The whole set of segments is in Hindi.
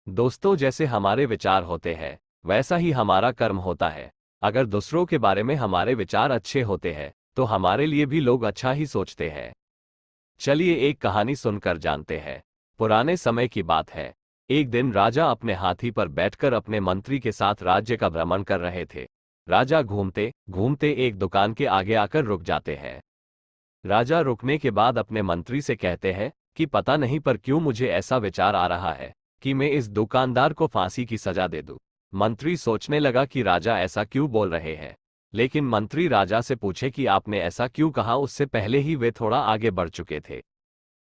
दोस्तों, जैसे हमारे विचार होते हैं वैसा ही हमारा कर्म होता है। अगर दूसरों के बारे में हमारे विचार अच्छे होते हैं तो हमारे लिए भी लोग अच्छा ही सोचते हैं। चलिए एक कहानी सुनकर जानते हैं। पुराने समय की बात है। एक दिन राजा अपने हाथी पर बैठकर अपने मंत्री के साथ राज्य का भ्रमण कर रहे थे। राजा घूमते घूमते एक दुकान के आगे आकर रुक जाते हैं। राजा रुकने के बाद अपने मंत्री से कहते हैं कि पता नहीं पर क्यों मुझे ऐसा विचार आ रहा है कि मैं इस दुकानदार को फांसी की सजा दे दूं। मंत्री सोचने लगा कि राजा ऐसा क्यों बोल रहे हैं, लेकिन मंत्री राजा से पूछे कि आपने ऐसा क्यों कहा। उससे पहले ही वे थोड़ा आगे बढ़ चुके थे।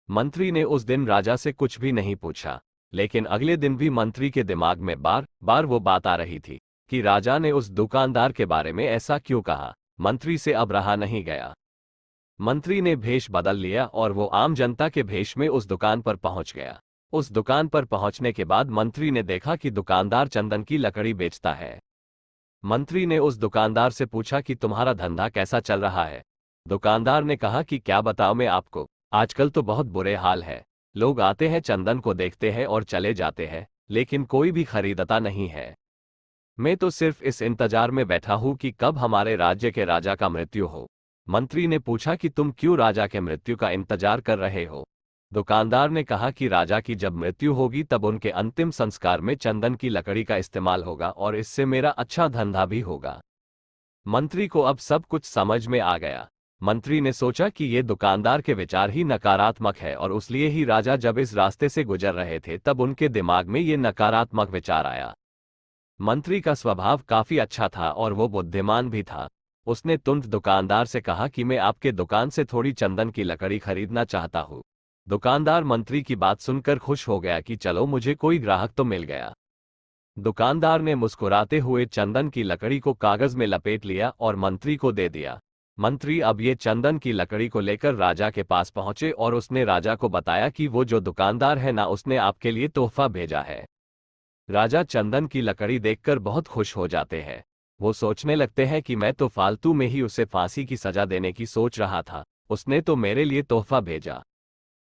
मंत्री ने उस दिन राजा से कुछ भी नहीं पूछा, लेकिन अगले दिन भी मंत्री के दिमाग में बार बार वो बात आ रही थी कि राजा ने उस दुकानदार के बारे में ऐसा क्यों कहा। मंत्री से अब रहा नहीं गया। मंत्री ने भेष बदल लिया और वो आम जनता के भेष में उस दुकान पर पहुंच गया। उस दुकान पर पहुंचने के बाद मंत्री ने देखा कि दुकानदार चंदन की लकड़ी बेचता है। मंत्री ने उस दुकानदार से पूछा कि तुम्हारा धंधा कैसा चल रहा है। दुकानदार ने कहा कि क्या बताऊं मैं आपको, आजकल तो बहुत बुरे हाल है। लोग आते हैं, चंदन को देखते हैं और चले जाते हैं, लेकिन कोई भी खरीदता नहीं है। मैं तो सिर्फ इस इंतजार में बैठा हूं कि कब हमारे राज्य के राजा का मृत्यु हो। मंत्री ने पूछा कि तुम क्यों राजा के मृत्यु का इंतजार कर रहे हो। दुकानदार ने कहा कि राजा की जब मृत्यु होगी तब उनके अंतिम संस्कार में चंदन की लकड़ी का इस्तेमाल होगा और इससे मेरा अच्छा धंधा भी होगा। मंत्री को अब सब कुछ समझ में आ गया। मंत्री ने सोचा कि ये दुकानदार के विचार ही नकारात्मक है और उसलिए ही राजा जब इस रास्ते से गुजर रहे थे तब उनके दिमाग में ये नकारात्मक विचार आया। मंत्री का स्वभाव काफी अच्छा था और वो बुद्धिमान भी था। उसने तुरंत दुकानदार से कहा कि मैं आपके दुकान से थोड़ी चंदन की लकड़ी खरीदना चाहता हूँ। दुकानदार मंत्री की बात सुनकर खुश हो गया कि चलो मुझे कोई ग्राहक तो मिल गया। दुकानदार ने मुस्कुराते हुए चंदन की लकड़ी को कागज में लपेट लिया और मंत्री को दे दिया। मंत्री अब ये चंदन की लकड़ी को लेकर राजा के पास पहुंचे और उसने राजा को बताया कि वो जो दुकानदार है ना, उसने आपके लिए तोहफा भेजा है। राजा चंदन की लकड़ी देखकर बहुत खुश हो जाते हैं। वो सोचने लगते हैं कि मैं तो फालतू में ही उसे फांसी की सजा देने की सोच रहा था, उसने तो मेरे लिए तोहफा भेजा।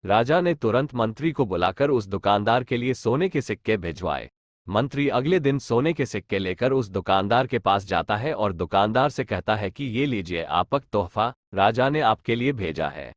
राजा ने तुरंत मंत्री को बुलाकर उस दुकानदार के लिए सोने के सिक्के भिजवाए। मंत्री अगले दिन सोने के सिक्के लेकर उस दुकानदार के पास जाता है और दुकानदार से कहता है कि ये लीजिए आपका तोहफा, राजा ने आपके लिए भेजा है।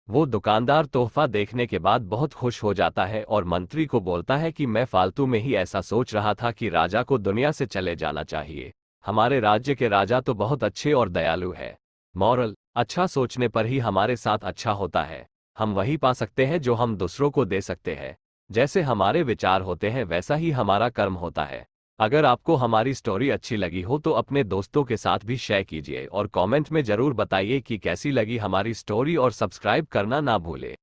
वो दुकानदार तोहफा देखने के बाद बहुत खुश हो जाता है और मंत्री को बोलता है कि मैं फालतू में ही ऐसा सोच रहा था कि राजा को दुनिया से चले जाना चाहिए। हमारे राज्य के राजा तो बहुत अच्छे और दयालु है। मॉरल, अच्छा सोचने पर ही हमारे साथ अच्छा होता है। हम वही पा सकते हैं जो हम दूसरों को दे सकते हैं। जैसे हमारे विचार होते हैं वैसा ही हमारा कर्म होता है। अगर आपको हमारी स्टोरी अच्छी लगी हो तो अपने दोस्तों के साथ भी शेयर कीजिए और कमेंट में जरूर बताइए कि कैसी लगी हमारी स्टोरी और सब्सक्राइब करना ना भूलें।